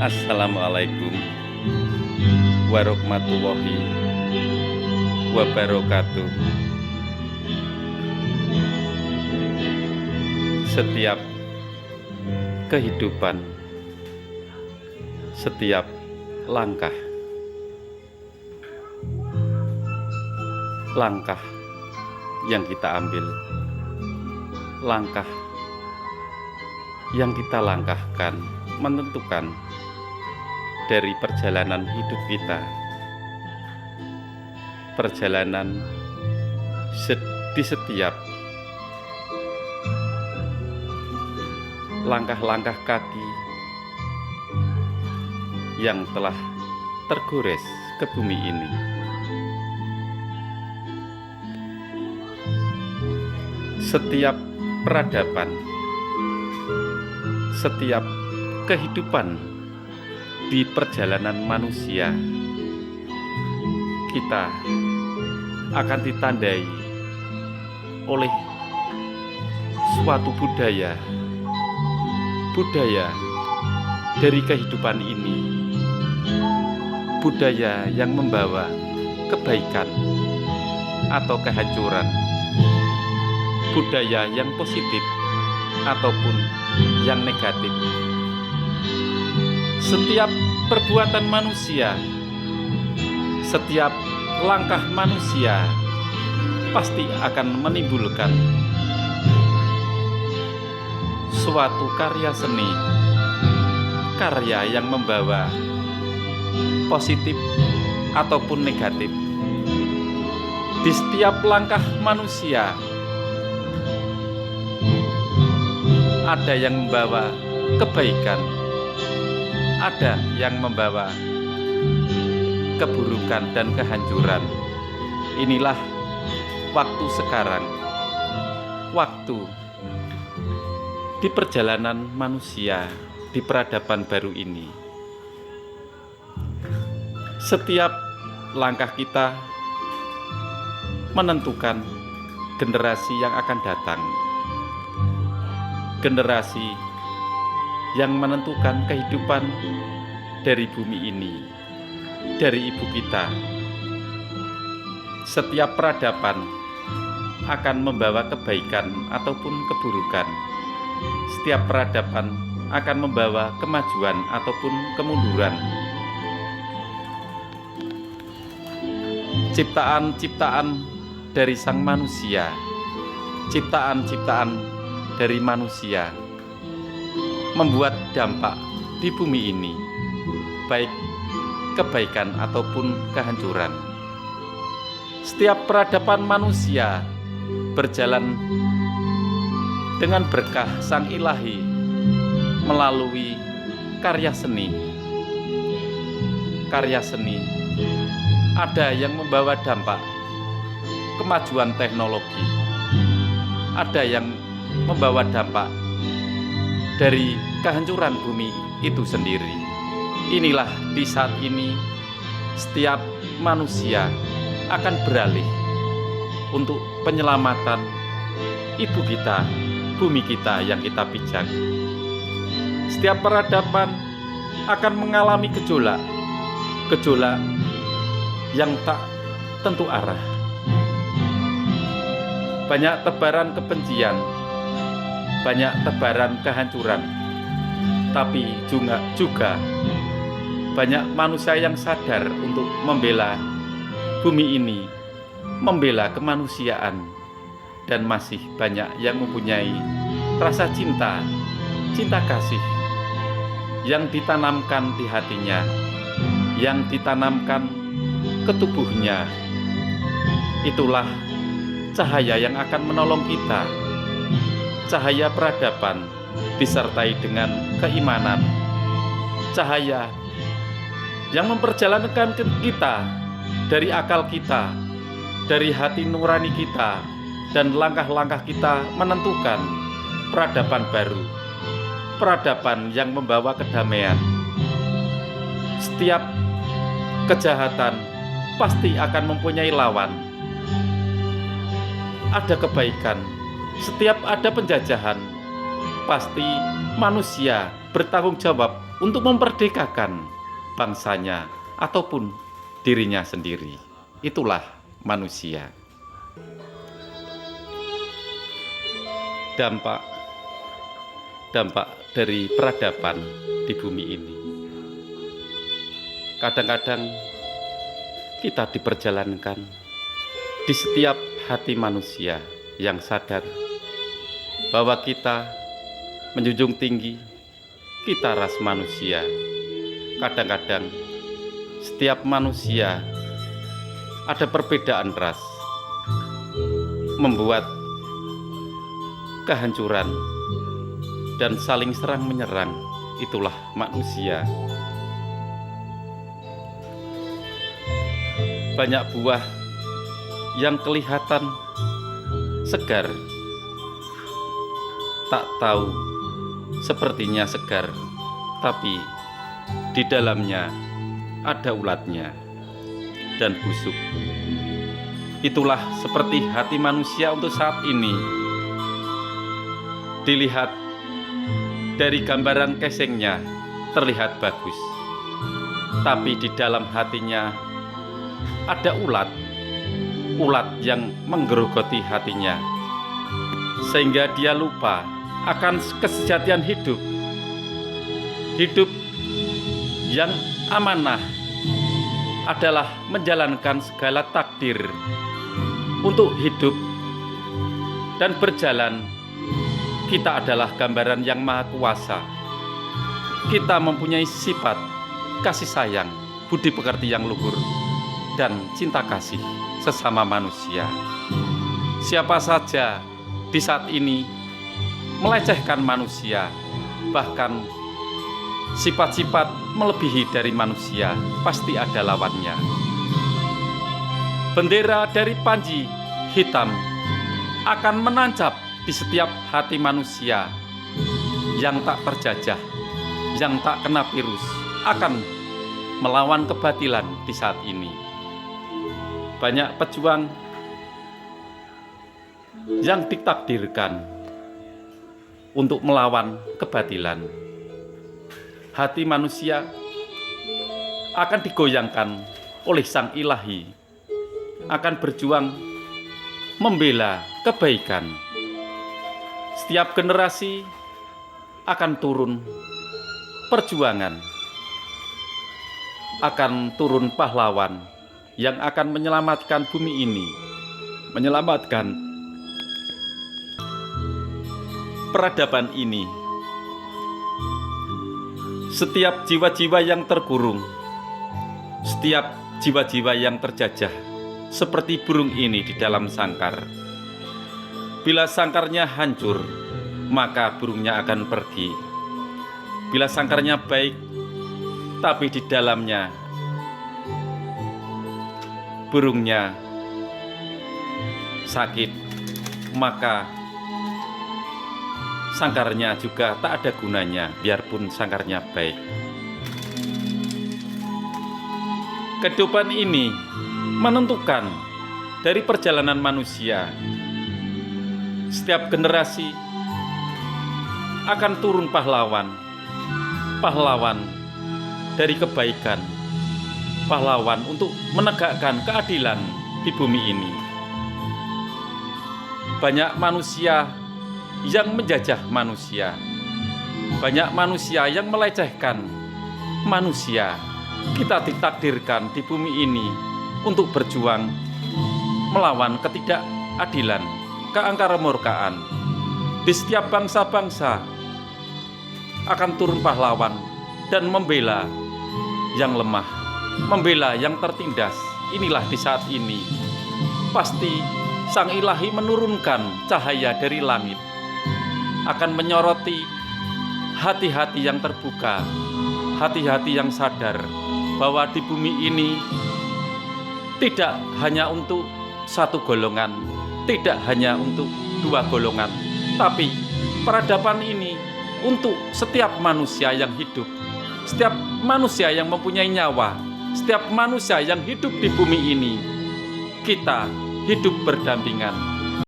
Assalamualaikum warahmatullahi wabarakatuh. Setiap kehidupan, setiap langkah yang kita ambil, langkah yang kita langkahkan menentukan dari perjalanan hidup kita. Perjalanan di setiap langkah-langkah kaki yang telah tergores ke bumi ini. Setiap peradaban, setiap kehidupan di perjalanan manusia, kita akan ditandai oleh suatu budaya dari kehidupan ini, budaya yang membawa kebaikan atau kehancuran, budaya yang positif ataupun yang negatif. Setiap perbuatan manusia, setiap langkah manusia pasti akan menimbulkan suatu karya seni, karya yang membawa positif ataupun negatif. Di setiap langkah manusia ada yang membawa kebaikan, ada yang membawa keburukan dan kehancuran. Inilah waktu sekarang, waktu di perjalanan manusia di peradaban baru ini. Setiap langkah kita menentukan generasi yang akan datang, generasi yang menentukan kehidupan dari bumi ini, dari ibu kita. Setiap peradaban akan membawa kebaikan ataupun keburukan. Setiap peradaban akan membawa kemajuan ataupun kemunduran. Ciptaan-ciptaan dari sang manusia, ciptaan-ciptaan dari manusia membuat dampak di bumi ini, baik kebaikan ataupun kehancuran. Setiap peradaban manusia berjalan dengan berkah Sang Ilahi melalui karya seni. Karya seni ada yang membawa dampak kemajuan teknologi, ada yang membawa dampak dari kehancuran bumi itu sendiri. Inilah di saat ini setiap manusia akan beralih untuk penyelamatan ibu kita, bumi kita yang kita pijak. Setiap peradaban akan mengalami gejolak yang tak tentu arah. Banyak tebaran kebencian, banyak tebaran kehancuran, tapi juga banyak manusia yang sadar untuk membela bumi ini, membela kemanusiaan, dan masih banyak yang mempunyai rasa cinta kasih yang ditanamkan di hatinya, yang ditanamkan ke tubuhnya. Itulah cahaya yang akan menolong kita, cahaya peradaban disertai dengan keimanan, cahaya yang memperjalankan kita dari akal kita, dari hati nurani kita, dan langkah-langkah kita menentukan peradaban baru, peradaban yang membawa kedamaian. Setiap kejahatan pasti akan mempunyai lawan. Ada kebaikan, setiap ada penjajahan pasti manusia bertanggung jawab untuk memerdekakan bangsanya ataupun dirinya sendiri. Itulah manusia. Dampak dari peradaban di bumi ini. Kadang-kadang kita diperjalankan di setiap hati manusia yang sadar bahwa kita menjunjung tinggi kita ras manusia. Kadang-kadang setiap manusia ada perbedaan ras, membuat kehancuran dan saling serang menyerang. Itulah manusia. Banyak buah yang kelihatan segar, tak tahu sepertinya segar, tapi di dalamnya ada ulatnya dan busuk. Itulah seperti hati manusia untuk saat ini. Dilihat dari gambaran casingnya terlihat bagus, tapi di dalam hatinya ada ulat yang menggerogoti hatinya, sehingga dia lupa akan kesejatian hidup yang amanah adalah menjalankan segala takdir untuk hidup dan berjalan. Kita adalah gambaran yang maha kuasa. Kita mempunyai sifat kasih sayang, budi pekerti yang luhur, dan cinta kasih sesama manusia. Siapa saja di saat ini melecehkan manusia, bahkan sifat-sifat melebihi dari manusia, pasti ada lawannya. Bendera dari Panji hitam akan menancap di setiap hati manusia yang tak terjajah, yang tak kena virus, akan melawan kebatilan di saat ini. Banyak pejuang yang ditakdirkan untuk melawan kebatilan. Hati manusia akan digoyangkan oleh Sang Ilahi, akan berjuang membela kebaikan. Setiap generasi akan turun perjuangan, akan turun pahlawan yang akan menyelamatkan bumi ini, menyelamatkan peradaban ini. Setiap jiwa-jiwa yang terkurung, setiap jiwa-jiwa yang terjajah, seperti burung ini di dalam sangkar. Bila sangkarnya hancur, maka burungnya akan pergi. Bila sangkarnya baik, tapi di dalamnya burungnya sakit, maka sangkarnya juga tak ada gunanya, biarpun sangkarnya baik. Kehidupan ini menentukan dari perjalanan manusia. Setiap generasi akan turun pahlawan dari kebaikan, pahlawan untuk menegakkan keadilan di bumi ini. Banyak manusia yang menjajah manusia, banyak manusia yang melecehkan manusia. Kita ditakdirkan di bumi ini untuk berjuang melawan ketidakadilan, keangkaremurkaan. Di setiap bangsa-bangsa akan turun pahlawan dan membela yang lemah, membela yang tertindas. Inilah di saat ini pasti Sang Ilahi menurunkan cahaya dari langit, akan menyoroti hati-hati yang terbuka, hati-hati yang sadar bahwa di bumi ini tidak hanya untuk satu golongan, tidak hanya untuk dua golongan, tapi peradaban ini untuk setiap manusia yang hidup, setiap manusia yang mempunyai nyawa, setiap manusia yang hidup di bumi ini. Kita hidup berdampingan,